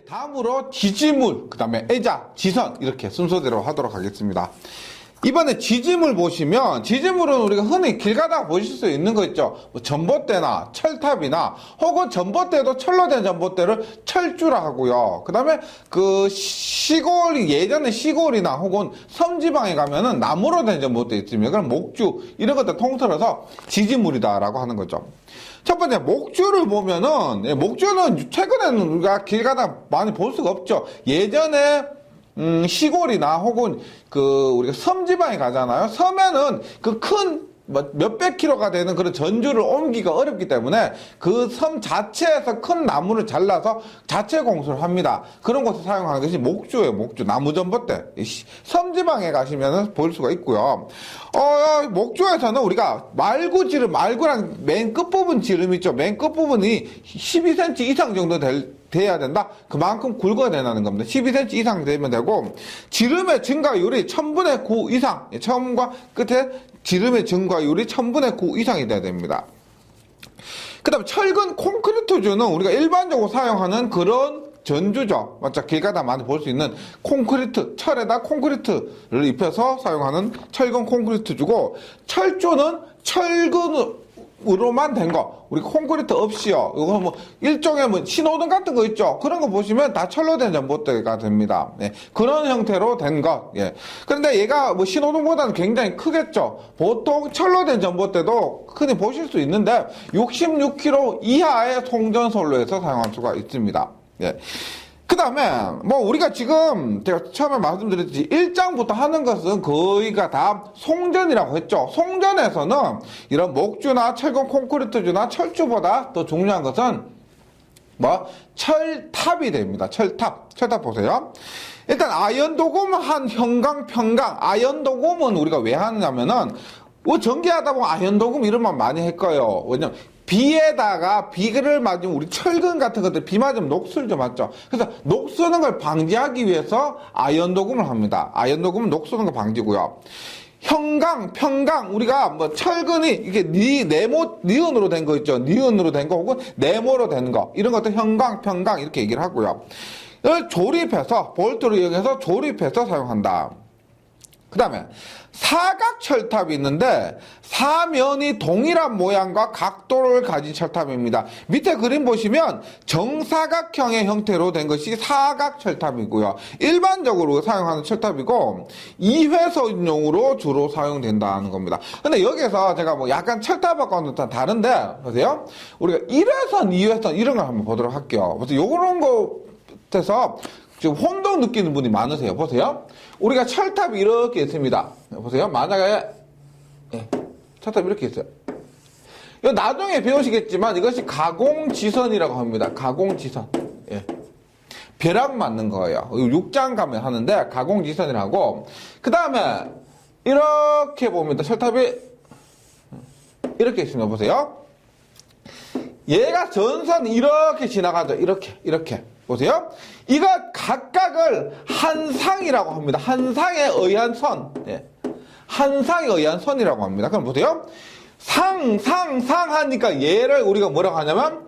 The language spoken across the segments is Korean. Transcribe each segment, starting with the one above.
다음으로 지지물, 그 다음에 애자, 지선 이렇게 순서대로 하도록 하겠습니다. 이번에 지지물 보시면 지지물은 우리가 흔히 길 가다가 보실 수 있는 거 있죠. 뭐 전봇대나 철탑이나 혹은 전봇대도 철로 된 전봇대를 철주라 하고요. 그 다음에 그 시골, 예전에 시골이나 혹은 섬지방에 가면은 나무로 된 전봇대 있으면 그럼 목주 이런 것들 통틀어서 지지물이다라고 하는 거죠. 첫 번째 목주를 보면은 목주는 최근에는 우리가 길 가다 많이 볼 수가 없죠. 예전에 시골이나 혹은 그 우리가 섬지방에 가잖아요. 섬에는 그 큰 몇백 킬로가 되는 그런 전주를 옮기기가 어렵기 때문에 그 섬 자체에서 큰 나무를 잘라서 자체 공수를 합니다. 그런 곳에 사용하는 것이 목주예요. 목주, 나무 전봇대. 섬지방에 가시면은 볼 수가 있고요. 목주에서는 우리가 말구랑 맨 끝부분 지름 있죠. 맨 끝부분이 12cm 이상 정도 돼야 된다. 그만큼 굵어야 된다는 겁니다. 12cm 이상 되면 되고, 지름의 증가율이 1000분의 9 이상, 처음과 끝에 지름의 증가율이 1000분의 9 이상이 돼야 됩니다. 그 다음에 철근 콘크리트주는 우리가 일반적으로 사용하는 그런 전주죠. 맞죠? 길 가다 많이 볼 수 있는 콘크리트, 철에다 콘크리트를 입혀서 사용하는 철근 콘크리트주고, 철조는 철근으로만 된 거, 우리 콘크리트 없이요. 이거 뭐 일종의 뭐 신호등 같은 거 있죠. 그런 거 보시면 다 철로 된 전봇대가 됩니다. 예. 그런 형태로 된 것. 예. 그런데 얘가 뭐 신호등보다는 굉장히 크겠죠. 보통 철로 된 전봇대도 흔히 보실 수 있는데 66kg 이하의 송전솔로에서 사용할 수가 있습니다. 예. 그 다음에, 뭐, 우리가 지금, 제가 처음에 말씀드렸듯이, 1장부터 하는 것은 거의가 다 송전이라고 했죠. 송전에서는 이런 목주나 철근 콘크리트주나 철주보다 더 중요한 것은, 철탑이 됩니다. 철탑 보세요. 일단, 아연도금 한 형강, 평강. 아연도금은 우리가 왜 하느냐면은, 전기하다 보면 아연도금 이름만 많이 할 거예요. 왜냐면, 비를 맞으면 우리 철근 같은 것들 비 맞으면 녹슬죠, 맞죠? 그래서 녹쓰는 걸 방지하기 위해서 아연도금을 합니다. 아연도금은 녹쓰는 거 방지고요. 형강, 평강, 우리가 뭐 철근이 이렇게 니은으로 된 거 있죠. 니은으로 된 거 혹은 네모로 된 거. 이런 것도 형강, 평강 이렇게 얘기를 하고요. 이걸 조립해서, 볼트를 이용해서 조립해서 사용한다. 그 다음에 사각 철탑이 있는데 사면이 동일한 모양과 각도를 가진 철탑입니다. 밑에 그림 보시면 정사각형의 형태로 된 것이 사각 철탑이고요. 일반적으로 사용하는 철탑이고 2회선용으로 주로 사용된다는 겁니다. 근데 여기서 제가 뭐 약간 철탑하고는 다른데 보세요. 우리가 1회선, 2회선 이런 걸 한번 보도록 할게요. 그래서 요런 것에서 지금 혼동 느끼는 분이 많으세요. 보세요. 우리가 철탑이 이렇게 있습니다. 보세요. 만약에, 철탑이 이렇게 있어요. 이거 나중에 배우시겠지만 이것이 가공지선이라고 합니다. 가공지선. 예. 벼락 맞는 거예요. 6장 가면 하는데 가공지선이라고. 그 다음에 이렇게 봅니다. 철탑이 이렇게 있습니다. 보세요. 얘가 전선 이렇게 지나가죠. 이렇게. 보세요. 이거 각각을 한상이라고 합니다. 한상에 의한 선. 예. 한상에 의한 선이라고 합니다. 그럼 보세요. 상 하니까 얘를 우리가 뭐라고 하냐면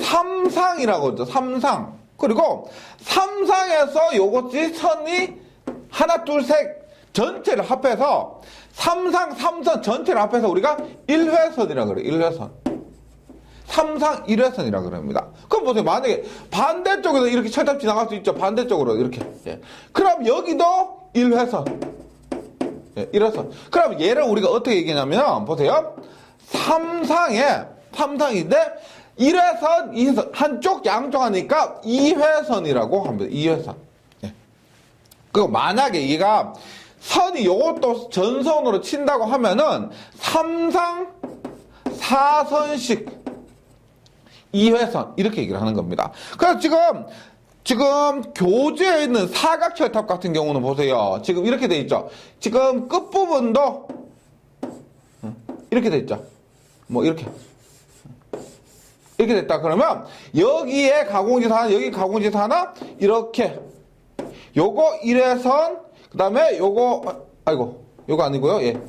삼상이라고 하죠. 삼상. 그리고 삼상에서 요것이 선이 하나, 둘, 셋 전체를 합해서 삼선 전체를 합해서 우리가 1회선이라고 그래요. 1회선. 삼상 1회선이라고 그럽니다. 그럼 보세요. 만약에 반대쪽에서 이렇게 철탑 지나갈 수 있죠. 반대쪽으로 이렇게. 예. 그럼 여기도 1회선. 예, 1회선. 그럼 얘를 우리가 어떻게 얘기하냐면 보세요. 삼상인데 1회선, 2회선 한쪽 양쪽 하니까 2회선이라고 합니다. 2회선. 예. 그리고 만약에 얘가 선이 요것도 전선으로 친다고 하면은 3상 4선씩 2회선 이렇게 얘기를 하는 겁니다. 그래서 지금 교재에 있는 사각철탑 같은 경우는 보세요. 지금 이렇게 돼 있죠. 지금 끝부분도 이렇게 돼 있죠. 뭐 이렇게 됐다 그러면 여기에 가공지선 하나, 여기 가공지선 하나 이렇게 요거 1회선 그 다음에 요거 요거 아니고요. 예.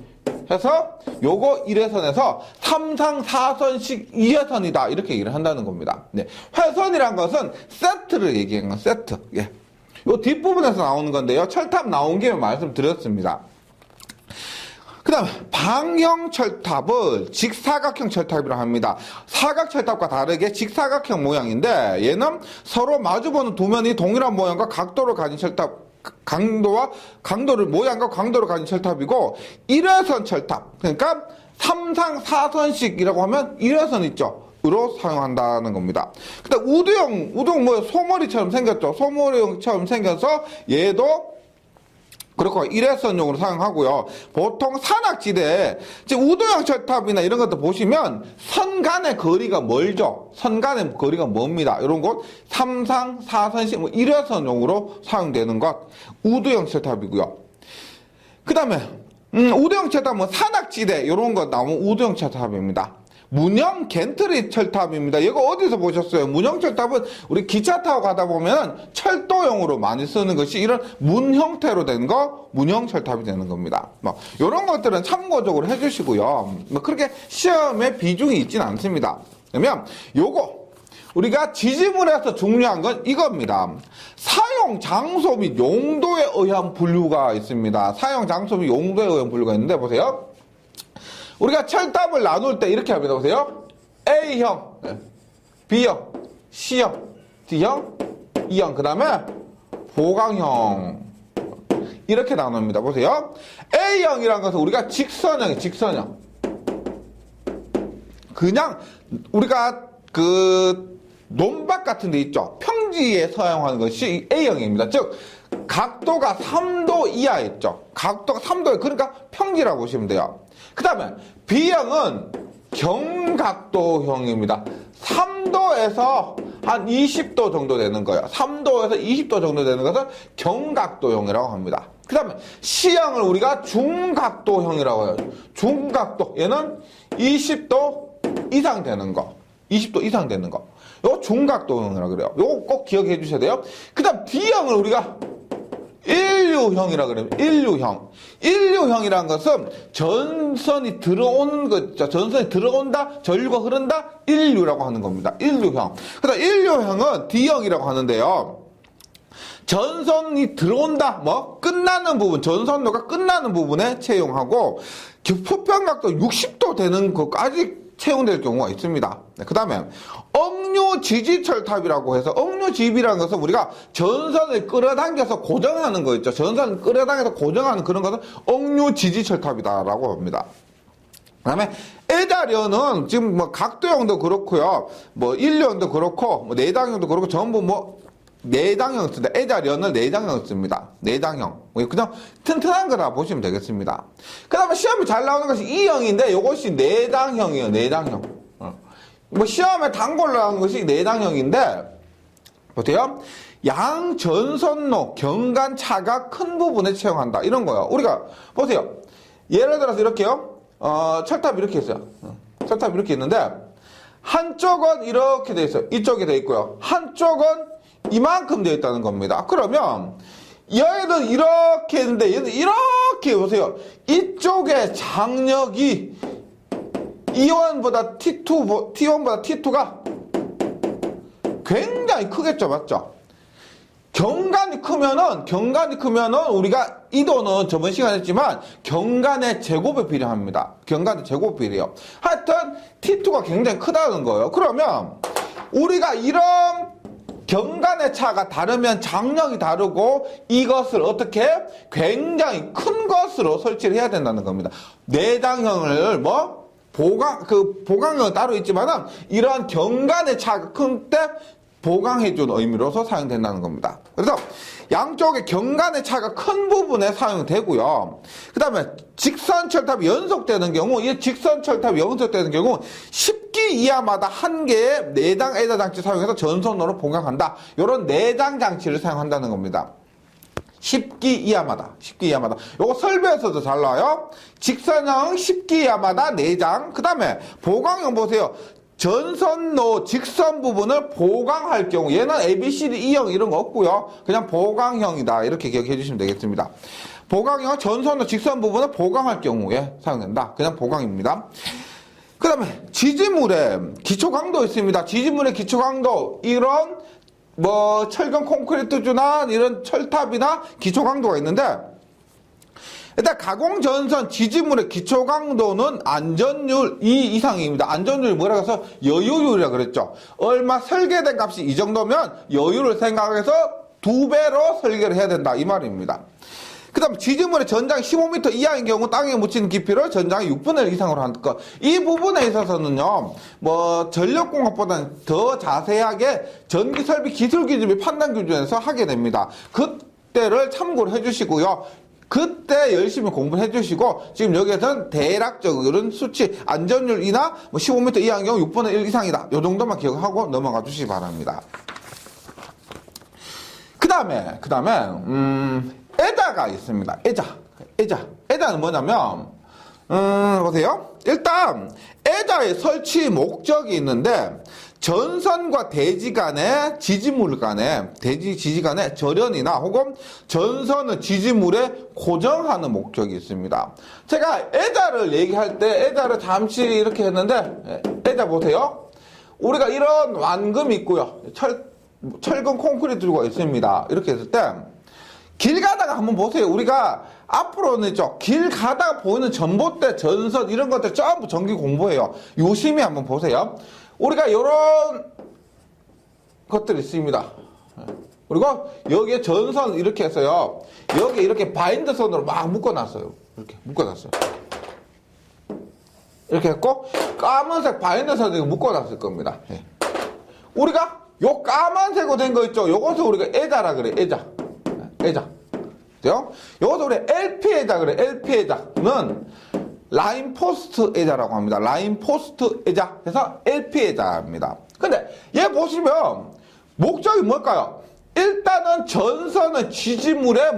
해서 요거 1회선에서 3상 4선씩 2회선이다. 이렇게 얘기를 한다는 겁니다. 네. 회선이란 것은 세트를 얘기한 건 세트. 예. 요 뒷부분에서 나오는 건데요. 철탑 나온 김에 말씀드렸습니다. 그 다음에 방형 철탑을 직사각형 철탑이라고 합니다. 사각 철탑과 다르게 직사각형 모양인데 얘는 서로 마주보는 두 면이 동일한 모양과 각도를 가진 철탑, 모양과 강도를 가진 철탑이고 1회선 철탑, 그러니까 3상 4선씩이라고 하면 1회선 있죠. 으로 사용한다는 겁니다. 그다음 우두형 뭐 소머리처럼 생겼죠. 소머리형처럼 생겨서 얘도 그렇고 1회선용으로 사용하고요. 보통 산악지대에 우도형 철탑이나 이런 것도 보시면 선 간의 거리가 멀죠. 선 간의 거리가 멉니다. 이런 곳 3상 4선씩 뭐 1회선용으로 사용되는 것 우도형 철탑이고요. 그 다음에 우도형 철탑 뭐 산악지대 이런 거 나오면 우도형 철탑입니다. 문형 겐트리 철탑입니다. 이거 어디서 보셨어요? 문형 철탑은 우리 기차 타고 가다 보면 철도용으로 많이 쓰는 것이 이런 문 형태로 된 거 문형 철탑이 되는 겁니다. 뭐 이런 것들은 참고적으로 해주시고요. 뭐 그렇게 시험에 비중이 있지는 않습니다. 그러면 요거 우리가 지지문에서 중요한 건 이겁니다. 사용 장소 및 용도에 의한 분류가 있습니다. 사용 장소 및 용도에 의한 분류가 있는데 보세요. 우리가 철탑을 나눌 때 이렇게 합니다. 보세요. A형, B형, C형, D형, E형, 그 다음에 보강형. 이렇게 나눕니다. 보세요. A형이라는 것은 우리가 직선형이에요. 직선형. 그냥 우리가 논밭 같은 데 있죠. 평지에 사용하는 것이 A형입니다. 즉 각도가 3도 이하에 있죠. 각도가 3도, 그러니까 평지라고 보시면 돼요. 그 다음에 B형은 경각도형입니다. 3도에서 한 20도 정도 되는 거예요. 3도에서 20도 정도 되는 것을 경각도형이라고 합니다. 그 다음에 C형을 우리가 중각도형이라고 해요. 중각도. 얘는 20도 이상 되는 거. 20도 이상 되는 거. 요거 중각도형이라고 그래요. 요거 꼭 기억해 주셔야 돼요. 그 다음 D형을 우리가 인류형이라 그래요. 인류형. 인류형이라는 것은 전선이 들어오는 거죠. 전선이 들어온다, 전류가 흐른다, 인류라고 하는 겁니다. 인류형. 그다음 인류형은 D형이라고 하는데요. 전선이 들어온다, 끝나는 부분, 전선로가 끝나는 부분에 채용하고, 표평각도 60도 되는 것까지 채용될 경우가 있습니다. 네, 그 다음에 억류지지철탑이라고 해서 억류지비라는 것은 우리가 전선을 끌어당겨서 고정하는 거 있죠. 전선을 끌어당겨서 고정하는 그런 것은 억류지지철탑이다라고 합니다. 그 다음에 애자련은 지금 각도형도 그렇고요. 일련도 그렇고 내장형도 그렇고 전부 내장형 씁니다. 애자련을 내장형 씁니다. 내장형. 그냥 튼튼한 거라 보시면 되겠습니다. 그 다음에 시험이 잘 나오는 것이 E형인데 이것이 내장형이에요. 내장형. 시험에 단골로 나오는 것이 내장형인데 보세요. 양전선로 경관차가 큰 부분에 채용한다. 이런 거예요. 우리가 보세요. 예를 들어서 이렇게요. 철탑 이렇게 있어요. 철탑 이렇게 있는데 한쪽은 이렇게 돼 있어요. 이쪽에 돼 있고요. 한쪽은 이만큼 되어 있다는 겁니다. 그러면 얘는 이렇게 있는데 얘는 이렇게 보세요. 이쪽의 장력이 T1보다 T2가 굉장히 크겠죠. 맞죠? 경관이 크면은 우리가 이도는 저번 시간에 했지만 경관의 제곱이 필요합니다. 경관의 제곱이 필요해요. 하여튼 T2가 굉장히 크다는 거예요. 그러면 우리가 이런 경관의 차가 다르면 장력이 다르고 이것을 어떻게 굉장히 큰 것으로 설치를 해야 된다는 겁니다. 내장형을 보강형은 따로 있지만은 이러한 경관의 차가 큰 때 보강해준 의미로서 사용된다는 겁니다. 그래서 양쪽에 경관의 차가 큰 부분에 사용되고요. 그 다음에 직선철탑이 연속되는 경우, 이 직선철탑이 연속되는 경우 10기 이하마다 한 개의 내장 애자 장치 사용해서 전선으로 보강한다. 이런 내장 장치를 사용한다는 겁니다. 10기 이하마다. 요거 설배에서도 잘 나와요. 직선형 10기 이하마다 내장. 그 다음에 보강형 보세요. 전선로 직선 부분을 보강할 경우 얘는 A, B, C, D, E형 이런 거 없고요. 그냥 보강형이다. 이렇게 기억해 주시면 되겠습니다. 보강형은 전선의 직선 부분을 보강할 경우에 사용된다. 그냥 보강입니다. 그 다음에 지지물의 기초 강도 있습니다. 지지물의 기초 강도, 이런 철근 콘크리트주나 이런 철탑이나 기초 강도가 있는데, 일단 가공전선 지지물의 기초 강도는 안전율 2 이상입니다. 안전율이 뭐라고 해서 여유율이라고 그랬죠. 얼마 설계된 값이 이 정도면 여유를 생각해서 2배로 설계를 해야 된다, 이 말입니다. 그 다음 지지물의 전장이 15m 이하인 경우 땅에 묻히는 깊이를 전장의 6분의 1 이상으로 한 것. 이 부분에 있어서는요, 전력공학보다는 더 자세하게 전기설비 기술기준비 판단 기준에서 하게 됩니다. 그때를 참고를 해주시고요. 그때 열심히 공부를 해주시고, 지금 여기에서는 대략적인 수치, 안전율이나 15m 이하인 경우 6분의 1 이상이다. 요 정도만 기억하고 넘어가 주시기 바랍니다. 그 다음에, 애자가 있습니다. 애자는 뭐냐면, 보세요. 일단, 애자의 설치 목적이 있는데, 전선과 대지 간의 지지물 간의 지지 간의 절연이나 혹은 전선을 지지물에 고정하는 목적이 있습니다. 제가 애자를 얘기할 때 애자를 잠시 이렇게 했는데, 애자 보세요. 우리가 이런 완금이 있고요. 철근 콘크리트가 있습니다. 이렇게 했을 때 길 가다가 한번 보세요. 우리가 앞으로는 길 가다가 보이는 전봇대, 전선 이런 것들 전부 전기 공부해요. 유심히 한번 보세요. 우리가 이런 것들이 있습니다. 그리고 여기에 전선 이렇게 해서요. 여기 이렇게 바인드 선으로 막 묶어놨어요. 이렇게 묶어놨어요. 이렇게 했고 까만색 바인드 선으로 묶어놨을 겁니다. 우리가 요 까만색으로 된 거 있죠? 요것을 우리가 애자라 그래. 애자. 그죠? 요것을 우리 LP 애자 그래. LP 애자는 라인 포스트 애자라고 합니다. 라인 포스트 애자 해서 LP 애자입니다. 근데 얘 보시면 목적이 뭘까요? 일단은 전선의 지지물에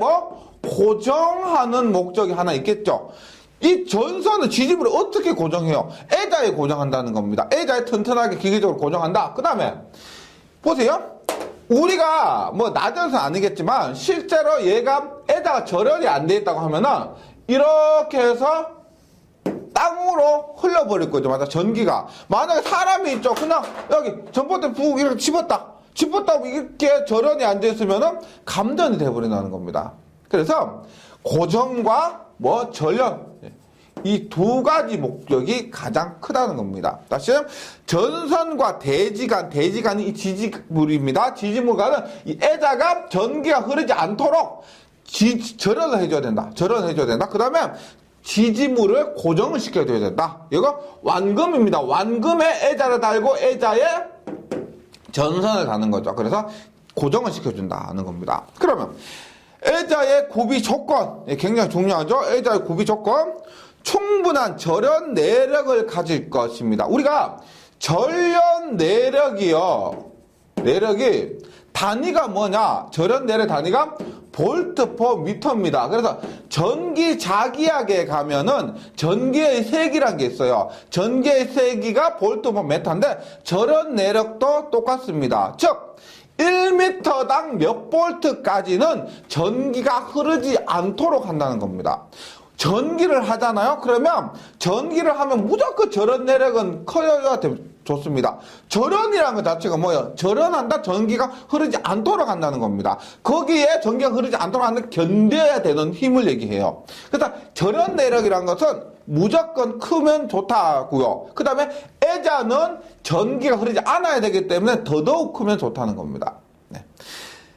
고정하는 목적이 하나 있겠죠. 이 전선의 지지물을 어떻게 고정해요? 애자에 고정한다는 겁니다. 애자에 튼튼하게 기계적으로 고정한다. 그 다음에 보세요. 우리가 낮아서 아니겠지만 실제로 얘가 애자가 절연이 안 돼 있다고 하면은 이렇게 해서 땅으로 흘러버릴 거죠. 맞아. 전기가. 만약에 사람이 있죠. 그냥 여기 전봇대 푹 이렇게 집었다 이렇게 절연이 안 돼 있으면은 감전이 돼버린다는 겁니다. 그래서 고정과 절연, 이 두 가지 목적이 가장 크다는 겁니다. 다시 전선과 대지간이 이 지지물입니다. 지지물과는 이 애자가 전기가 흐르지 않도록 절연을 해줘야 된다. 그 다음에 지지물을 고정을 시켜줘야 된다. 이거 완금입니다. 완금에 애자를 달고 애자에 전선을 다는 거죠. 그래서 고정을 시켜준다는 겁니다. 그러면 애자의 구비 조건, 굉장히 중요하죠. 애자의 구비 조건, 충분한 절연 내력을 가질 것입니다. 우리가 절연 내력이 단위가 뭐냐? 절연 내력 단위가 볼트 퍼 미터입니다. 그래서 전기 자기약에 가면은 전기의 세기란 게 있어요. 전기의 세기가 볼트 퍼 미터인데 절연 내력도 똑같습니다. 즉 1m당 몇 볼트까지는 전기가 흐르지 않도록 한다는 겁니다. 전기를 하잖아요. 그러면 전기를 하면 무조건 절연 내력은 커져야 좋습니다. 절연이라는 것 자체가 뭐예요? 절연한다. 전기가 흐르지 않도록 한다는 겁니다. 거기에 전기가 흐르지 않도록 하는 견뎌야 되는 힘을 얘기해요. 그래서 절연 내력이라는 것은 무조건 크면 좋다고요. 그 다음에 애자는 전기가 흐르지 않아야 되기 때문에 더더욱 크면 좋다는 겁니다.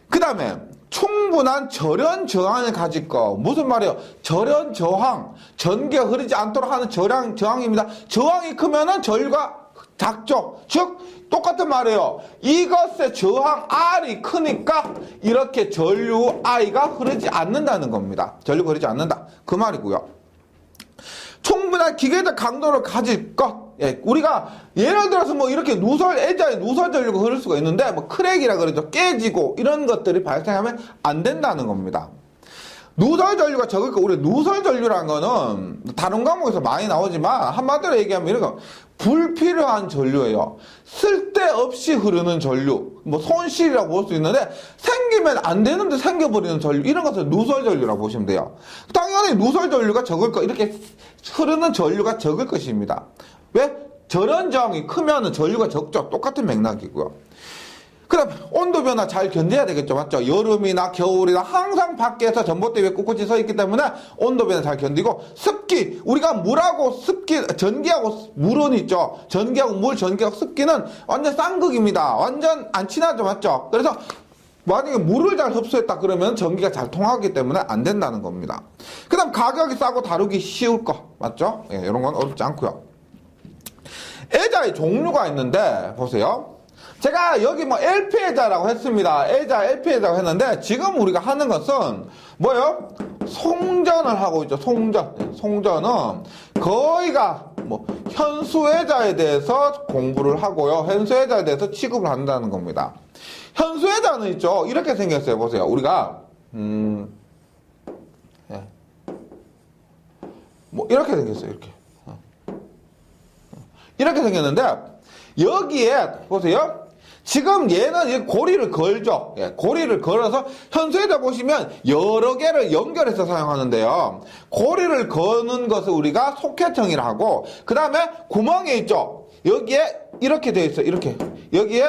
그 다음에 충분한 절연 저항을 가질 거. 무슨 말이에요? 절연 저항. 전기가 흐르지 않도록 하는 저항입니다. 저항이 크면은 전류가 작죠. 즉 똑같은 말이에요. 이것의 저항 R이 크니까 이렇게 전류 I가 흐르지 않는다는 겁니다. 전류가 흐르지 않는다. 그 말이고요. 충분한 기계적 강도를 가질 것. 우리가 예를 들어서 이렇게 애자에 누설 전류가 흐를 수가 있는데 크랙이라 그러죠. 깨지고 이런 것들이 발생하면 안 된다는 겁니다. 누설 전류가 적을 거. 우리 누설 전류라는 거는 다른 과목에서 많이 나오지만 한마디로 얘기하면 이런 거. 불필요한 전류예요. 쓸데없이 흐르는 전류, 뭐 손실이라고 볼 수 있는데 생기면 안 되는데 생겨버리는 전류, 이런 것을 누설 전류라고 보시면 돼요. 당연히 누설 전류가 적을 거, 이렇게 흐르는 전류가 적을 것입니다. 왜? 절연저항이 크면 전류가 적죠. 똑같은 맥락이고요. 그럼 온도 변화 잘 견뎌야 되겠죠. 맞죠? 여름이나 겨울이나 항상 밖에서 전봇대 위에 꿋꿋이 서 있기 때문에 온도 변화 잘 견디고, 습기, 우리가 물하고 습기, 전기하고 물은 있죠. 전기하고 물, 전기하고 습기는 완전 쌍극입니다. 완전 안 친하죠. 맞죠? 그래서 만약에 물을 잘 흡수했다 그러면 전기가 잘 통하기 때문에 안 된다는 겁니다. 그 다음 가격이 싸고 다루기 쉬울 거. 맞죠? 예, 이런 건 어렵지 않고요. 애자의 종류가 있는데 보세요. 제가 여기 뭐 LP애자라고 했습니다. 애자, LP애자라고 했는데 지금 우리가 하는 것은 뭐예요? 송전을 하고 있죠. 송전. 송전은 거의가 뭐 현수애자에 대해서 공부를 하고요. 현수애자에 대해서 취급을 한다는 겁니다. 현수애자는 있죠. 이렇게 생겼어요. 보세요. 우리가 예. 뭐 이렇게 생겼어요. 이렇게 생겼는데 여기에 보세요. 지금 얘는 고리를 걸죠. 예, 고리를 걸어서 현수애자 보시면 여러 개를 연결해서 사용하는데요. 고리를 거는 것을 우리가 소켓형이라 하고, 그 다음에 구멍이 있죠. 여기에 이렇게 되어 있어요. 이렇게 여기에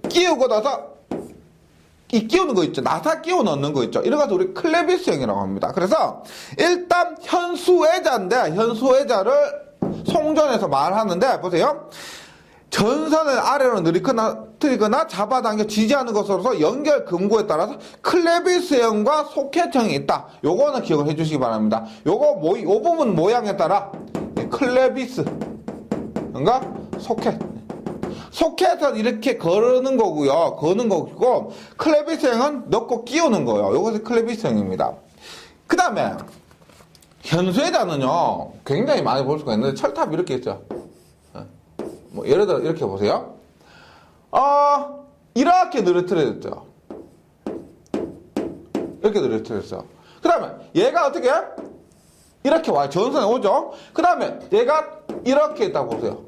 끼우고 나서 이 끼우는 거 있죠. 나사 끼워 넣는 거 있죠. 이런 것을 우리 클레비스형이라고 합니다. 그래서 일단 현수애자인데 현수애자를 송전해서 말하는데 보세요. 전선을 아래로 늘리거나 잡아당겨 지지하는 것으로서 연결 근고에 따라서 클레비스형과 소켓형이 있다. 요거는 기억을 해주시기 바랍니다. 요거 요 부분 모양에 따라 클레비스 그러니까 소켓은 이렇게 거는 거고요. 거는 거고, 클레비스형은 넣고 끼우는 거예요. 요것이 클레비스형입니다. 그 다음에 현수애자는요 굉장히 많이 볼 수가 있는데 철탑 이렇게 있죠. 뭐 예를 들어 이렇게 보세요. 이렇게 늘어뜨려졌죠. 이렇게 늘어뜨렸어요. 그 다음에 얘가 어떻게 이렇게 와요. 전선에 오죠. 그 다음에 얘가 이렇게 있다고 보세요.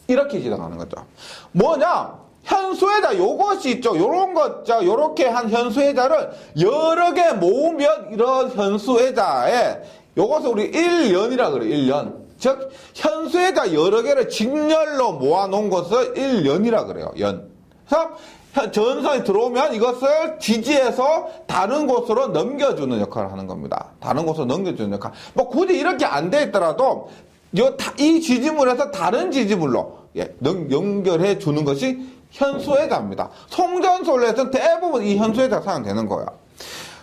이렇게 지나가는 거죠. 뭐냐? 현수애자 요것이 있죠. 요런 거 있죠. 요렇게 한 현수애자를 여러 개 모으면 이런 현수애자에 요것을 우리 1년이라 그래요. 1년. 즉 현수애자 여러 개를 직렬로 모아놓은 것을 1년이라 그래요. 연. 그래서 전선이 들어오면 이것을 지지해서 다른 곳으로 넘겨주는 역할을 하는 겁니다. 다른 곳으로 넘겨주는 역할. 뭐 굳이 이렇게 안 돼 있더라도 이 지지물에서 다른 지지물로 연결해 주는 것이 현수애자입니다. 송전솔레에서는 대부분 이 현수애자가 사용되는 거예요.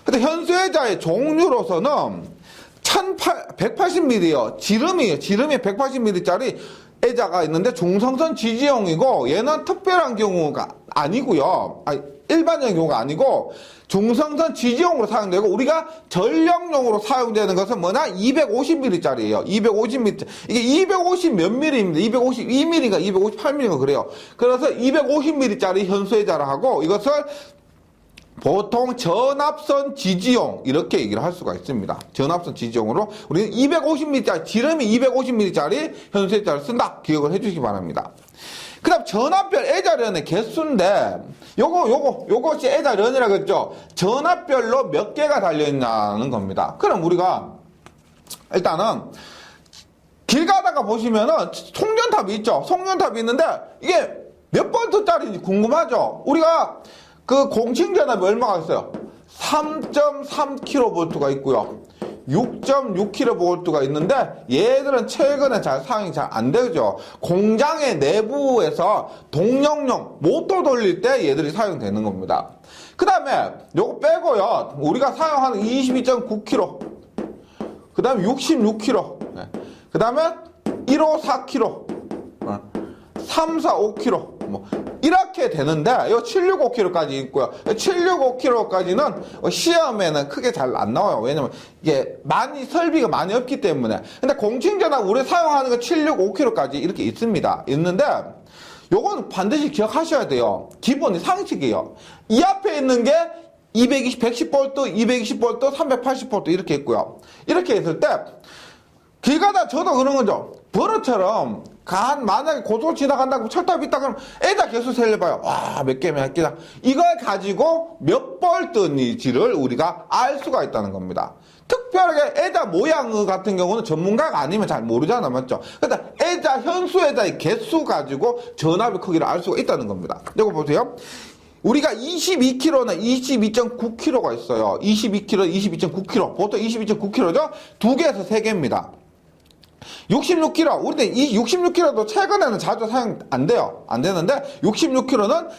근데 현수애자의 종류로서는 180mm요. 지름이 180mm짜리 애자가 있는데 중성선 지지형이고, 얘는 특별한 경우가 아니고요. 일반적인 경우가 아니고 중성선 지지용으로 사용되고, 우리가 전력용으로 사용되는 것은 뭐냐? 250mm짜리예요. 250mm. 이게 250 몇 mm입니다. 252mm인가 258mm인가 그래요. 그래서 250mm짜리 현수애자라 하고, 이것을 보통 전압선 지지용 이렇게 얘기를 할 수가 있습니다. 전압선 지지용으로 우리는 250mm짜리, 지름이 250mm짜리 현수애자를 쓴다. 기억을 해주시기 바랍니다. 그 다음 전압별 애자련의 개수인데 요것이 애자련이라고 했죠. 전압별로 몇 개가 달려있냐는 겁니다. 그럼 우리가 일단은 길 가다가 보시면은 송전탑이 있죠. 송전탑이 있는데 이게 몇 볼트짜리인지 궁금하죠. 우리가 그 공칭 전압이 얼마가 있어요? 3.3kV가 있고요. 6.6kV가 있는데 얘들은 최근에 사용이 잘 안 되죠. 공장의 내부에서 동력용 모터 돌릴 때 얘들이 사용되는 겁니다. 그 다음에 요거 빼고요. 우리가 사용하는 22.9kV, 그 다음에 66kV, 그 다음에 154kV, 345kV 뭐 이렇게 되는데 이 765kg까지 있고요. 765kg까지는 시험에는 크게 잘 안 나와요. 왜냐면 이게 설비가 많이 없기 때문에. 근데 공칭전압 우리 사용하는 거 765kg까지 이렇게 있습니다. 있는데 요건 반드시 기억하셔야 돼요. 기본이 상식이에요. 이 앞에 있는 게 110V, 220V, 380V 이렇게 있고요. 이렇게 있을 때 길 가다 저도 그런 거죠. 버릇처럼 만약에 고속 지나간다고 철탑 있다 그러면 에다 계속 세려봐요. 와, 몇 개, 몇 개다. 이걸 가지고 몇 벌 뜬지를 우리가 알 수가 있다는 겁니다. 특별하게 에다 모양 같은 경우는 전문가가 아니면 잘 모르잖아, 맞죠? 그러니까 에다, 현수 에다의 개수 가지고 전압의 크기를 알 수가 있다는 겁니다. 이거 보세요. 우리가 22kg나 22.9kg가 있어요. 22kg, 22.9kg. 보통 22.9kg죠? 2개에서 3개입니다. 66kg. 우리는 이 66kg도 최근에는 자주 사용 안 돼요. 안 되는데, 66kg는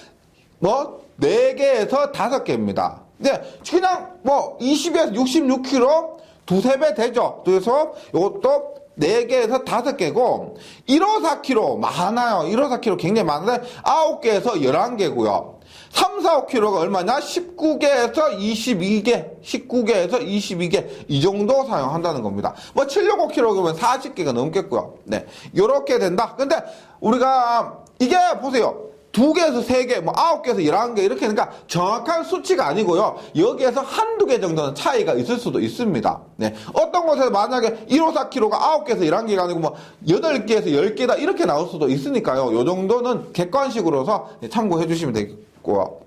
4개에서 5개입니다. 근데 그냥 20에서 66kg 2~3배 되죠. 그래서 이것도 4개에서 5개고, 154kg 많아요. 154kg 굉장히 많은데, 9개에서 11개고요. 3, 4, 5kg가 얼마냐? 19개에서 22개, 19개에서 22개, 이 정도 사용한다는 겁니다. 765kg면 40개가 넘겠고요. 네. 요렇게 된다. 근데 우리가, 이게 보세요. 2개에서 3개, 9개에서 11개, 이렇게 하니까 정확한 수치가 아니고요. 여기에서 한두 개 정도는 차이가 있을 수도 있습니다. 네. 어떤 곳에서 만약에 154kg가 9개에서 11개가 아니고 8개에서 10개다, 이렇게 나올 수도 있으니까요. 요 정도는 객관식으로서 참고해 주시면 되겠고요.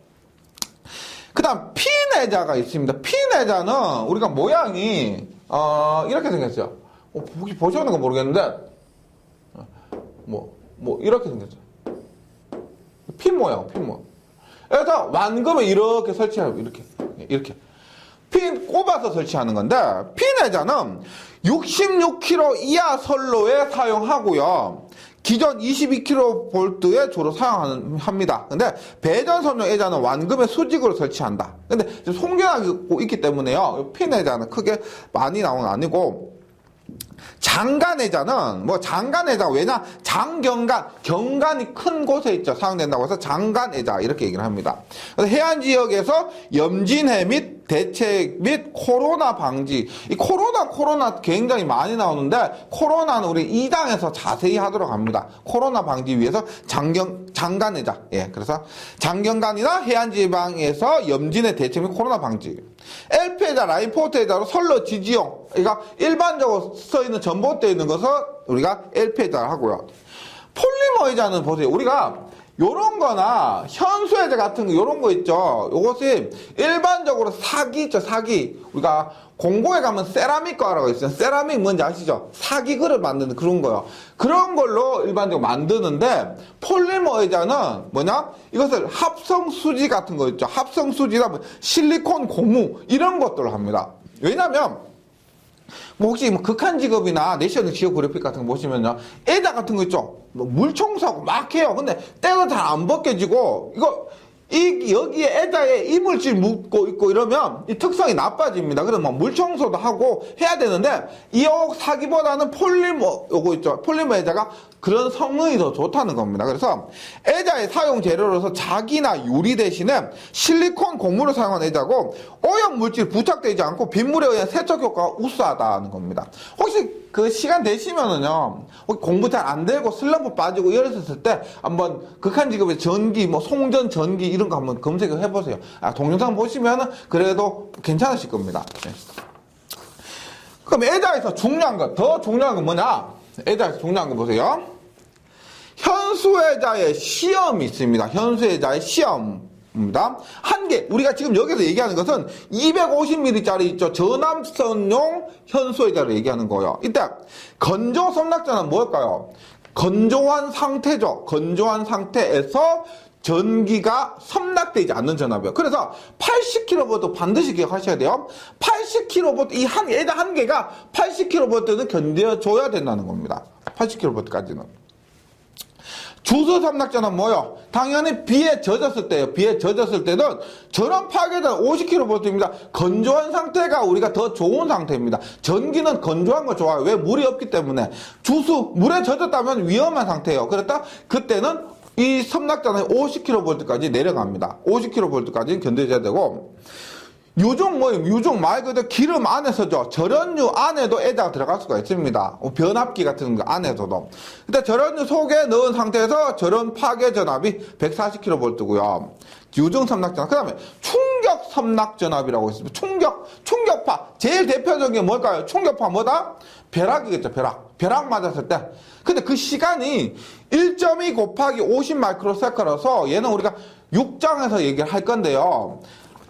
그 다음, 피내자가 있습니다. 피내자는 우리가 모양이, 이렇게 생겼어요. 혹시 보시는 건 모르겠는데, 이렇게 생겼죠. 핀 모양. 그래서 완금을 이렇게 설치하고, 이렇게. 핀 꼽아서 설치하는 건데, 피내자는 66kg 이하 선로에 사용하고요. 기존 22kV에 주로 사용합니다. 근데 배전선용 애자는 완금의 수직으로 설치한다. 근데 송전하고 있기 때문에요. 피내자는 크게 많이 나오는 아니고, 장간애자는 장간애자 왜냐? 장경간, 경간이 큰 곳에 있죠. 사용된다고 해서 장간애자 이렇게 얘기를 합니다. 그래서 해안 지역에서 염진해 및 대책 및 코로나 방지. 이 코로나 굉장히 많이 나오는데, 코로나는 우리 2장에서 자세히 하도록 합니다. 코로나 방지 위해서 장간애자. 예, 그래서 장경간이나 해안 지방에서 염진해 대책 및 코로나 방지. LP애자, 라인포트애자로 선로 지지용. 그러니까 일반적으로 써 있는 전봇대에 있는 것을 우리가 LP애자를 하고요. 폴리머 애자는 보세요. 우리가 요런 거나 현수애자 같은 거, 요런 거 있죠. 요것이 일반적으로 사기 있죠, 사기. 우리가 공고에 가면 세라믹 거라고 있어요. 세라믹 뭔지 아시죠? 사기 그릇 만드는 그런 거요. 그런 걸로 일반적으로 만드는데, 폴리머 애자는 이것을 합성수지 같은 거 있죠. 합성수지나 실리콘 고무, 이런 것들을 합니다. 왜냐면, 혹시 극한 직업이나 내셔널 지오그래픽 같은 거 보시면요. 애자 같은 거 있죠? 물 청소하고 막 해요. 근데 때가 잘 안 벗겨지고, 여기에 애자에 이물질 묻고 있고 이러면 이 특성이 나빠집니다. 그래서 물 청소도 하고 해야 되는데, 이 사기보다는 요거 있죠. 폴리머 애자가 그런 성능이 더 좋다는 겁니다. 그래서 애자의 사용 재료로서 자기나 유리 대신에 실리콘 고무를 사용한 애자고, 오염 물질 부착되지 않고 빗물에 의한 세척 효과가 우수하다는 겁니다. 혹시 그 시간 되시면은요, 공부 잘 안 되고 슬럼프 빠지고 이랬을 때 한번 극한 직업의 전기, 송전 전기 이런 거 한번 검색을 해보세요. 동영상 보시면은 그래도 괜찮으실 겁니다. 네. 그럼 애자에서 중요한 거, 더 중요한 건 뭐냐? 애자에서 중요한 거 보세요. 현수애자의 시험이 있습니다. 현수애자의 시험입니다. 한 개, 우리가 지금 여기서 얘기하는 것은 250ml짜리 있죠. 전함선용 현수애자를 얘기하는 거예요. 이때 건조 섬락자는 뭘까요? 건조한 상태죠. 건조한 상태에서 전기가 섬락되지 않는 전압이에요. 그래서 80kV 반드시 기억하셔야 돼요. 80kV, 애자 한 개가 80kV는 견뎌줘야 된다는 겁니다. 80kV까지는. 주수 삼락자는 뭐요? 당연히 비에 젖었을 때요. 비에 젖었을 때는 전원 파괴된 50kV입니다. 건조한 상태가 우리가 더 좋은 상태입니다. 전기는 건조한 거 좋아요. 왜? 물이 없기 때문에. 물에 젖었다면 위험한 상태예요. 그랬다 그때는 이 섬락자는 50kV까지 내려갑니다. 50kV까지 견뎌줘야 되고, 유중 모임, 유중 말 그대로 기름 안에서죠. 절연유 안에도 애자가 들어갈 수가 있습니다. 변압기 같은 거 안에서도. 일단 절연유 속에 넣은 상태에서 절연 파괴 전압이 140kV고요. 유중 섬낙전압. 그 다음에 충격 섬낙전압이라고 있습니다. 충격파. 제일 대표적인 게 뭘까요? 충격파 뭐다? 벼락이겠죠, 벼락. 벼락 맞았을 때. 근데 그 시간이 1.2 곱하기 50 마이크로세컨이라서 얘는 우리가 6장에서 얘기를 할 건데요.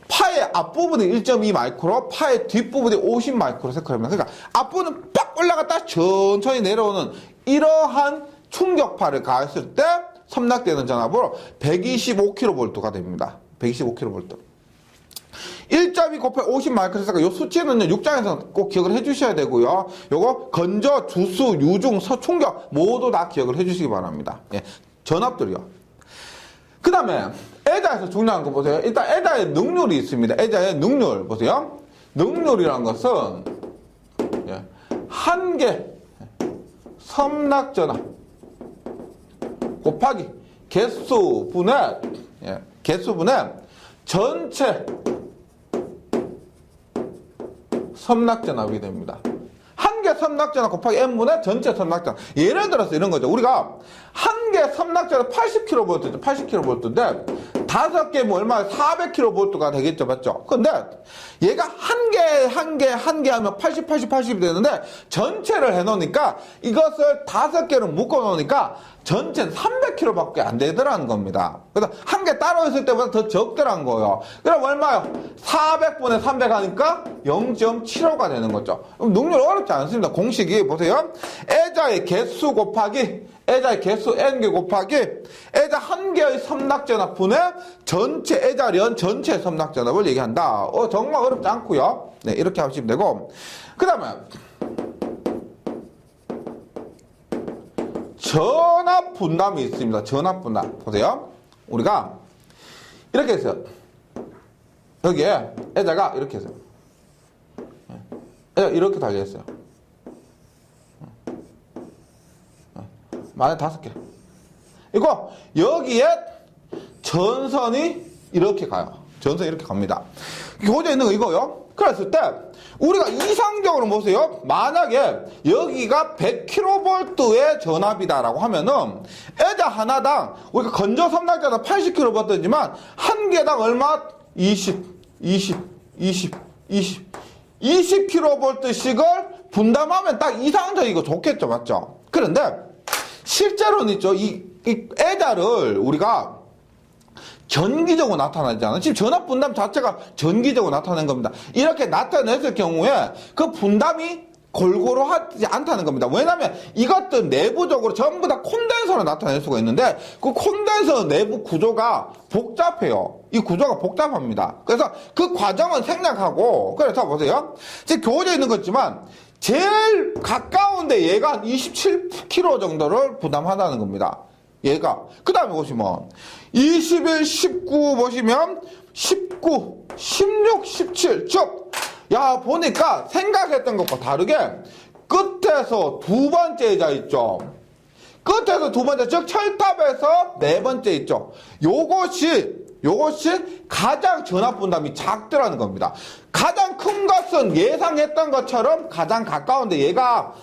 파의 앞부분이 1.2 마이크로, 파의 뒷부분이 50 마이크로세컨입니다. 그러니까 앞부분은 빡 올라갔다 천천히 내려오는 이러한 충격파를 가했을 때 섬낙되는 전압으로 125kV가 됩니다. 125kV. 1.2 곱하기 50 마이크로세컨. 요 수치는요, 6장에서 꼭 기억을 해주셔야 되고요. 요거 건저, 주수, 유중, 서충격 모두 다 기억을 해주시기 바랍니다. 예, 전압들이요. 그 다음에 애자에서 중요한 거 보세요. 일단 애자의 능률이 있습니다. 애자의 능률 보세요. 능률이란 것은 한 개 섬낙전압 곱하기 개수분의 전체 섬낙전압이 됩니다. 한 개 섬낙전압 곱하기 n분의 전체 섬낙전압. 예를 들어서 이런 거죠. 우리가 한 개 섬낙전압 80kV죠. 80kV인데 5개 뭐 얼마 400kV가 되겠죠. 맞죠? 근데 얘가 한 개 하면 80 되는데 전체를 해 놓으니까 이것을 5개로 묶어 놓으니까 전체는 300kg밖에 안 되더라는 겁니다. 그래서 한 개 따로 있을 때보다 더 적더라는 거예요. 그럼 얼마요? 400분의 300 하니까 0.75가 되는 거죠. 그럼 능률 어렵지 않습니다. 공식이 보세요. 애자의 개수 곱하기 애자의 개수 n개 곱하기 애자 한 개의 섬낙전압분의 전체 애자련 전체 섬낙전압을 얘기한다. 정말 어렵지 않고요. 네, 이렇게 하시면 되고, 그 다음에 전압 분담이 있습니다. 전압 분담. 보세요. 우리가 이렇게 했어요. 여기에 애자가 이렇게 했어요. 애자가 이렇게 달려있어요. 만에 5개. 이거 여기에 전선이 이렇게 가요. 전선이 이렇게 갑니다. 교재 있는 거 이거요. 그랬을 때 우리가 이상적으로 보세요. 만약에 여기가 100kV의 전압이다라고 하면은 애자 하나당 우리가 건조 섬낙전압 80kV지만 한 개당 얼마? 20kV씩을 분담하면 딱 이상적이고 좋겠죠. 맞죠? 그런데 실제로는 있죠. 이 애자를 우리가 전기적으로 나타나잖아요. 지금 전압 분담 자체가 전기적으로 나타낸 겁니다. 이렇게 나타냈을 경우에 그 분담이 골고루 하지 않다는 겁니다. 왜냐하면 이것들 내부적으로 전부 다 콘덴서로 나타낼 수가 있는데 그 콘덴서 내부 구조가 복잡해요. 이 구조가 복잡합니다. 그래서 그 과정은 생략하고, 그래서 보세요. 지금 교재에 있는 거지만 제일 가까운데 얘가 한 27kg 정도를 부담한다는 겁니다. 얘가. 그 다음에 보시면 21, 19 보시면 19, 16, 17 쭉. 야, 보니까 생각했던 것과 다르게 끝에서 두 번째 애자 있죠. 끝에서 두 번째, 즉 철탑에서 네 번째 있죠. 요것이 가장 전압 분담이 작더라는 겁니다. 가장 큰 것은 예상했던 것처럼 가장 가까운데 얘가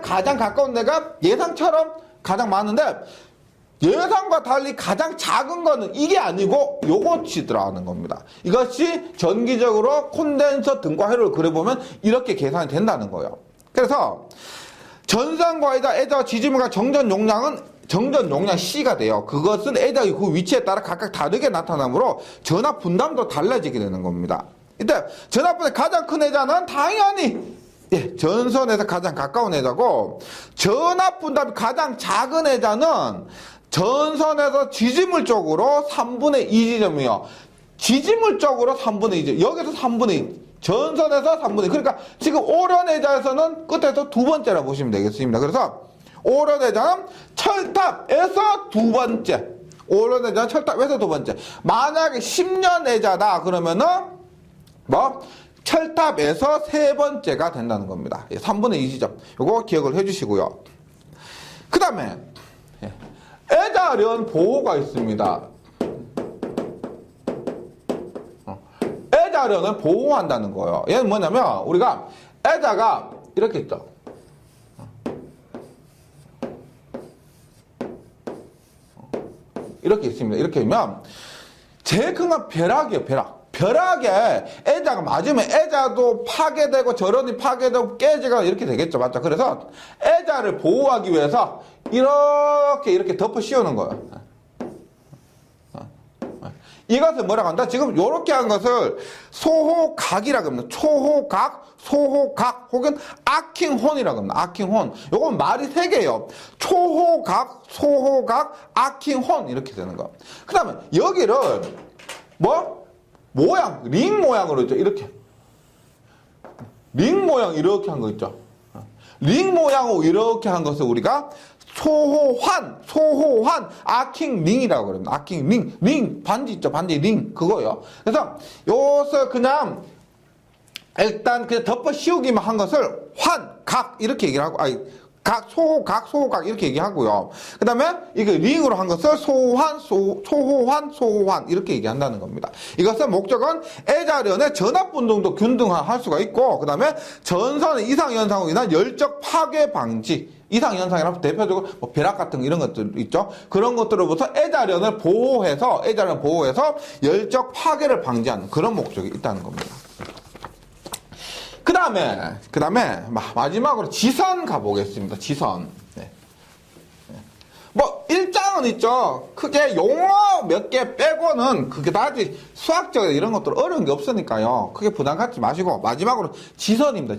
가장 가까운 데가 예상처럼 가장 많은데 예상과 달리 가장 작은 거는 이게 아니고 요것이 들어가는 겁니다. 이것이 전기적으로 콘덴서 등과 회로를 그려보면 이렇게 계산이 된다는 거예요. 그래서 전선과 애자와 지지물과 정전 용량은 정전 용량 C가 돼요. 그것은 애자의 그 위치에 따라 각각 다르게 나타나므로 전압 분담도 달라지게 되는 겁니다. 이때 전압 분담 가장 큰 애자는 당연히 전선에서 가장 가까운 애자고, 전압 분담이 가장 작은 애자는 전선에서 지지물 쪽으로 3분의 2 지점이요. 지지물 쪽으로 3분의 2 지점. 여기서 3분의 2. 전선에서 3분의 2. 그러니까 지금 오른 애자에서는 끝에서 두 번째라 보시면 되겠습니다. 그래서 오른 애자는 철탑에서 두 번째. 오른 애자는 철탑에서 두 번째. 만약에 10년 애자다 그러면은 철탑에서 세 번째가 된다는 겁니다. 3분의 2 지점. 요거 기억을 해주시고요. 그 다음에 애자련 보호가 있습니다. 애자련을 보호한다는 거예요. 얘는 뭐냐면 우리가 애자가 이렇게 있죠. 이렇게 있습니다. 이렇게 하면 제일 큰 건 벼락이에요. 벼락에 애자가 맞으면 애자도 파괴되고 절원이 파괴되고 깨지가 이렇게 되겠죠. 맞죠? 그래서 애자를 보호하기 위해서 이렇게 덮어 씌우는 거예요. 이것을 뭐라고 한다? 지금 이렇게 한 것을 소호각이라고 합니다. 초호각, 소호각 혹은 아킹혼이라고 합니다. 아킹혼. 요건 말이 세 개예요. 초호각, 소호각, 아킹혼 이렇게 되는 거. 그 다음에 여기를 모양, 링 모양으로 있죠. 이렇게. 링 모양 이렇게 한 거 있죠. 링 모양으로 이렇게 한 것을 우리가 소호환, 아킹링이라고 그럽니다. 아킹링, 링, 반지 있죠. 반지 링, 그거요. 그래서 요것을 그냥 일단 그냥 덮어 씌우기만 한 것을 각, 이렇게 얘기를 하고, 소호각, 이렇게 얘기하고요. 그 다음에 이거 링으로 한 것을 소호환, 이렇게 얘기한다는 겁니다. 이것은 목적은 애자련의 전압분동도 균등할 수가 있고, 그 다음에 전선의 이상현상으로 인한 열적 파괴 방지, 이상현상이라면 대표적으로 벼락 같은 이런 것들 있죠. 그런 것들로부터 애자련을 보호해서 열적 파괴를 방지하는 그런 목적이 있다는 겁니다. 그 다음에 마지막으로 지선 가보겠습니다. 지선. 네. 일장은 있죠. 크게 용어 몇 개 빼고는 그게 다지 수학적 이런 것들 어려운 게 없으니까요. 크게 부담 갖지 마시고 마지막으로 지선입니다.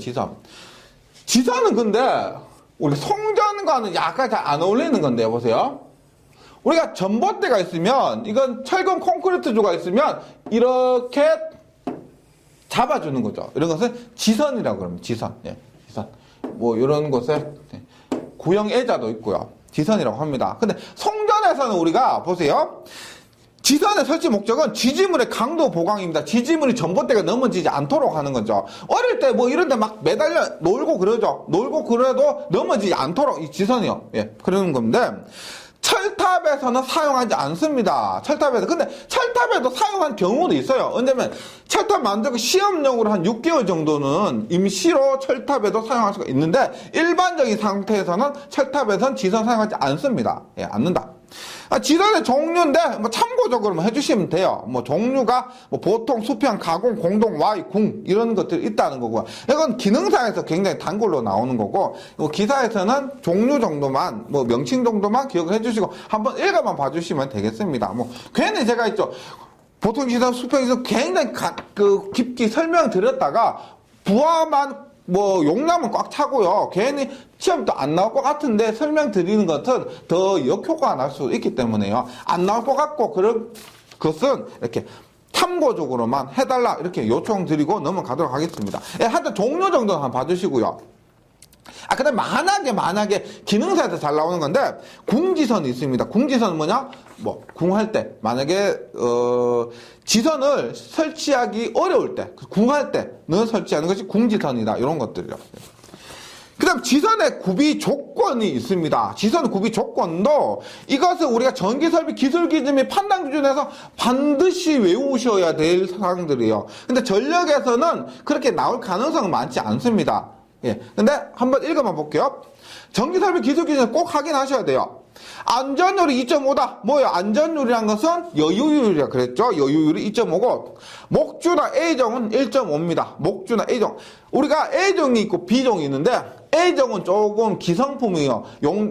지선은 근데 우리 송전과는 약간 잘 안 어울리는 건데 보세요. 우리가 전봇대가 있으면 이건 철근 콘크리트주가 있으면 이렇게 잡아주는 거죠. 이런 것은 지선이라고 그럽니다. 지선. 이런 곳에 구형 애자도 있고요. 지선이라고 합니다. 근데 송전에서는 우리가 보세요. 지선의 설치 목적은 지지물의 강도 보강입니다. 지지물이 전봇대가 넘어지지 않도록 하는 거죠. 어릴 때 이런 데 막 매달려 놀고 그러죠. 놀고 그래도 넘어지지 않도록 이 지선이요. 그러는 건데 철탑에서는 사용하지 않습니다. 근데 철탑에도 사용한 경우도 있어요. 왜냐면 철탑 만들고 시험용으로 한 6개월 정도는 임시로 철탑에도 사용할 수가 있는데 일반적인 상태에서는 철탑에서는 지선 사용하지 않습니다. 않는다. 지선의 종류인데 참고적으로 해주시면 돼요. 종류가 보통 수평, 가공, 공동, Y, 궁 이런 것들이 있다는 거고요. 이건 기능사에서 굉장히 단골로 나오는 거고 기사에서는 종류 정도만 명칭 정도만 기억을 해주시고 한번 읽어만 봐주시면 되겠습니다. 괜히 제가 있죠. 보통 지선, 수평, 지선 굉장히 깊게 설명드렸다가 부하만 용량은 꽉 차고요. 괜히 시험도 안 나올 것 같은데 설명드리는 것은 더 역효과가 날 수 있기 때문에요. 안 나올 것 같고 그런 것은 이렇게 참고적으로만 해달라 이렇게 요청드리고 넘어가도록 하겠습니다. 하여튼 종류 정도는 한번 봐주시고요. 그다음 만약에 기능사에서 잘 나오는 건데 궁지선이 있습니다. 궁지선은 뭐냐? 궁할 때 만약에 지선을 설치하기 어려울 때 궁할 때는 설치하는 것이 궁지선이다. 이런 것들이요. 그 다음 지선의 구비 조건이 있습니다. 지선 구비 조건도 이것은 우리가 전기설비 기술기준 및 판단 기준에서 반드시 외우셔야 될 사항들이에요. 근데 전력에서는 그렇게 나올 가능성은 많지 않습니다. 근데 한번 읽어만 볼게요. 전기설비 기술기준 꼭 확인하셔야 돼요. 안전율이 2.5다. 안전율이란 것은 여유율이라 그랬죠. 여유율이 2.5고 목주나 A종은 1.5입니다. 목주나 A종. 우리가 A종이 있고 B종이 있는데 A종은 조금 기성품이에요.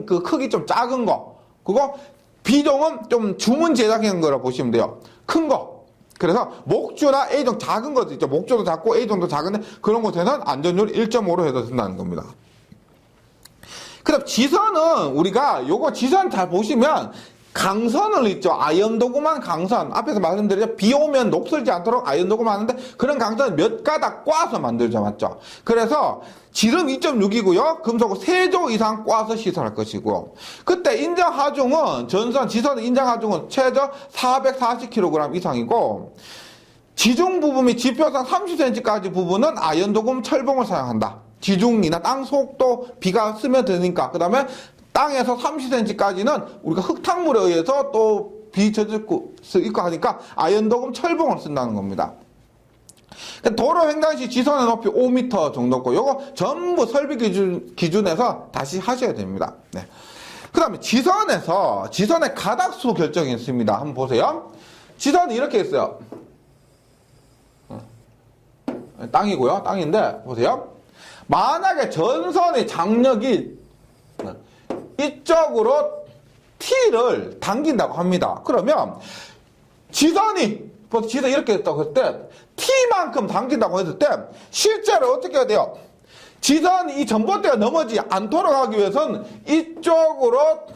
그 크기 좀 작은 거. 그거 B종은 좀 주문 제작한 거라 보시면 돼요. 큰 거. 그래서 목주나 A종 작은 것도 있죠. 목주도 작고 A종도 작은데 그런 곳에는 안전율 1.5로 해도 된다는 겁니다. 그 다음 지선은 우리가 요거 지선 잘 보시면 강선을 있죠. 아연도구만 강선. 앞에서 말씀드렸죠. 비 오면 녹슬지 않도록 아연도구만 하는데 그런 강선을 몇 가닥 꽈서 만들죠. 맞죠? 그래서 지름 2.6이고요. 금속을 3조 이상 꽈서 시설할 것이고 그때 인정하중은 지선의 인정하중은 최저 440kg 이상이고 지중 부분 및 지표상 30cm까지 부분은 아연도금 철봉을 사용한다. 지중이나 땅 속도 비가 스며드니까 그 다음에 땅에서 30cm까지는 우리가 흙탕물에 의해서 또 비 젖을 수 있고 하니까 아연도금 철봉을 쓴다는 겁니다. 도로 횡단시 지선의 높이 5m 정도고 요거 전부 설비 기준에서 다시 하셔야 됩니다. 네. 그 다음에 지선의 가닥수 결정이 있습니다. 한번 보세요. 지선이 이렇게 있어요. 땅이고요. 땅인데 보세요. 만약에 전선의 장력이 이쪽으로 T를 당긴다고 합니다. 그러면 지선이 이렇게 했다고 했을 때 T만큼 당긴다고 했을 때 실제로 어떻게 해야 돼요? 지선이 이 전봇대가 넘어지지 않도록 하기 위해서는 이쪽으로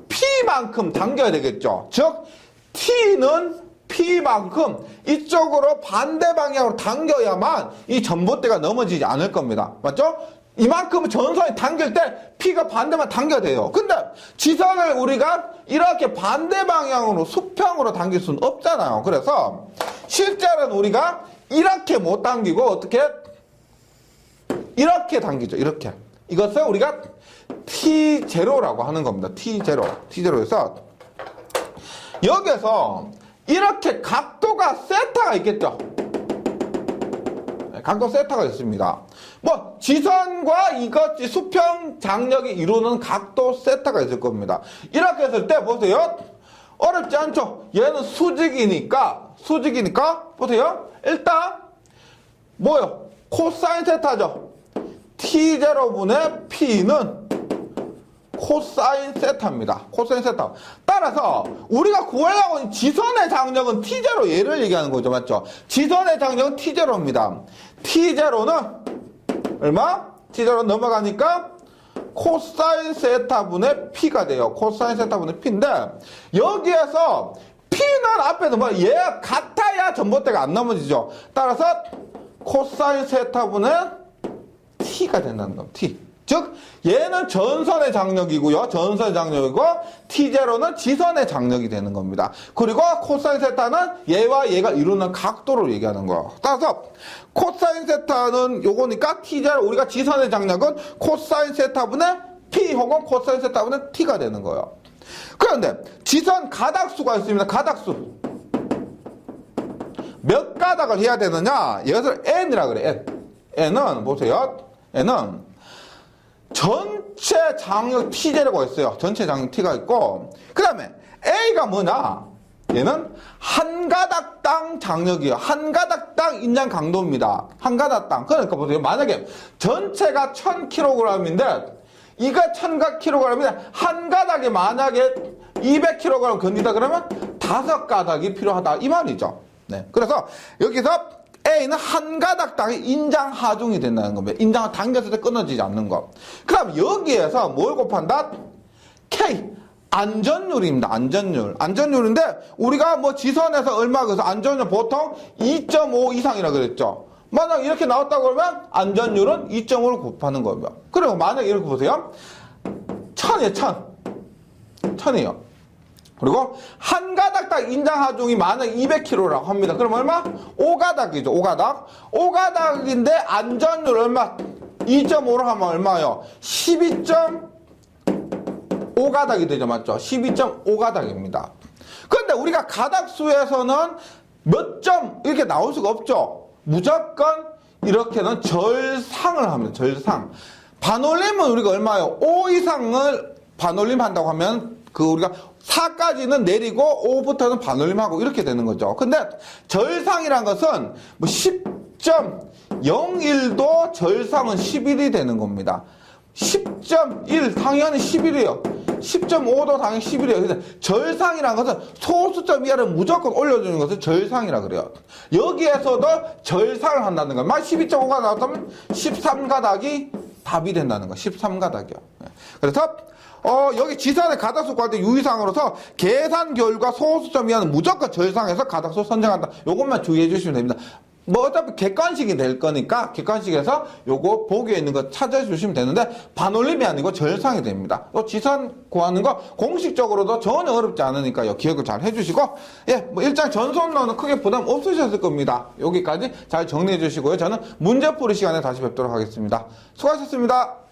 P만큼 당겨야 되겠죠. 즉 T는 P만큼 이쪽으로 반대 방향으로 당겨야만 이 전봇대가 넘어지지 않을 겁니다. 맞죠? 이만큼 전선이 당길 때 P가 반대만 당겨야 돼요. 근데 지선을 우리가 이렇게 반대 방향으로 수평으로 당길 수는 없잖아요. 그래서 실제로는 우리가 이렇게 못 당기고 어떻게? 이렇게 당기죠. 이렇게. 이것을 우리가 T0라고 하는 겁니다. T0에서 여기에서 이렇게 각도가 세타가 있겠죠. 각도 세타가 있습니다. 뭐 지선과 이것이 수평 장력이 이루는 각도 세타가 있을 겁니다. 이렇게 했을 때 보세요. 어렵지 않죠? 얘는 수직이니까 보세요. 일단 뭐요? 코사인 세타죠. T0분의 P는 코사인 세타입니다. 코사인 세타. 따라서 우리가 구하려고 하는 지선의 장력은 T0 얘를 얘기하는 거죠. 맞죠? 지선의 장력은 T0입니다. T0는 얼마? T0 넘어가니까 코사인 세타분의 P가 돼요. 코사인 세타분의 P인데 여기에서 P는 앞에서 얘 같아야 전봇대가 안 넘어지죠. 따라서 코사인 세타분의 T가 된다는 겁니다. T. 즉 얘는 전선의 장력이고요. 전선의 장력이고 T0는 지선의 장력이 되는 겁니다. 그리고 코사인 세타는 얘와 얘가 이루는 각도를 얘기하는 거예요. 따라서 코사인 세타는 요거니까 T0 우리가 지선의 장력은 코사인 세타분의 P 혹은 코사인 세타분의 T가 되는 거예요. 그런데 지선 가닥수가 있습니다. 가닥수. 몇 가닥을 해야 되느냐? 이것을 N이라 그래. N은 보세요. N은 전체 장력 T제로가 있어요. 전체 장력 T가 있고 그 다음에 A가 뭐냐? 얘는 한 가닥당 장력이에요. 한 가닥당 인장 강도입니다. 한 가닥당. 그러니까 보세요. 만약에 전체가 1000kg인데 이가 1000kg인데 한 가닥이 만약에 200kg 건진다 그러면 5가닥이 필요하다 이 말이죠. 네. 그래서 여기서 A는 한 가닥당의 인장 하중이 된다는 겁니다. 인장을 당겼을 때 끊어지지 않는 것. 그 다음 여기에서 뭘 곱한다? K. 안전율입니다. 안전율인데 우리가 뭐 지선에서 얼마 그래서 안전율 보통 2.5 이상이라 그랬죠. 만약 이렇게 나왔다고 그러면 안전율은 2.5를 곱하는 겁니다. 그리고 만약 이렇게 보세요. 1000이에요. 1000이에요. 그리고 한 가닥당 인장 하중이 만약 200kg라고 합니다. 그럼 얼마? 5가닥이죠. 5가닥. 5가닥인데 안전율 얼마? 2.5로 하면 얼마요? 12.5가닥이 되죠. 맞죠? 12.5가닥입니다. 그런데 우리가 가닥수에서는 몇 점 이렇게 나올 수가 없죠. 무조건 이렇게는 절상을 합니다. 절상. 반올림은 우리가 얼마요? 5 이상을 반올림 한다고 하면 우리가 4까지는 내리고 5부터는 반올림하고 이렇게 되는 거죠. 근데 절상이란 것은 뭐 10.01도 절상은 11이 되는 겁니다. 10.1 당연히 11이에요. 10.5도 당연히 11이에요. 근데 절상이란 것은 소수점 이하를 무조건 올려주는 것을 절상이라 그래요. 여기에서도 절상을 한다는 거예요. 만 12.5가 나왔다면 13가닥이 답이 된다는 거예요. 13가닥이요. 그래서 여기 지선의 가닥수 구할 때 유의사항으로서 계산 결과 소수점 이하는 무조건 절상해서 가닥수 선정한다. 요것만 주의해 주시면 됩니다. 뭐 어차피 객관식이 될 거니까 객관식에서 요거 보기에 있는 거 찾아주시면 되는데 반올림이 아니고 절상이 됩니다. 또 지선 구하는 거 공식적으로도 전혀 어렵지 않으니까요. 기억을 잘 해주시고 뭐 일장 전선로는 크게 부담 없으셨을 겁니다. 여기까지 잘 정리해 주시고요. 저는 문제풀이 시간에 다시 뵙도록 하겠습니다. 수고하셨습니다.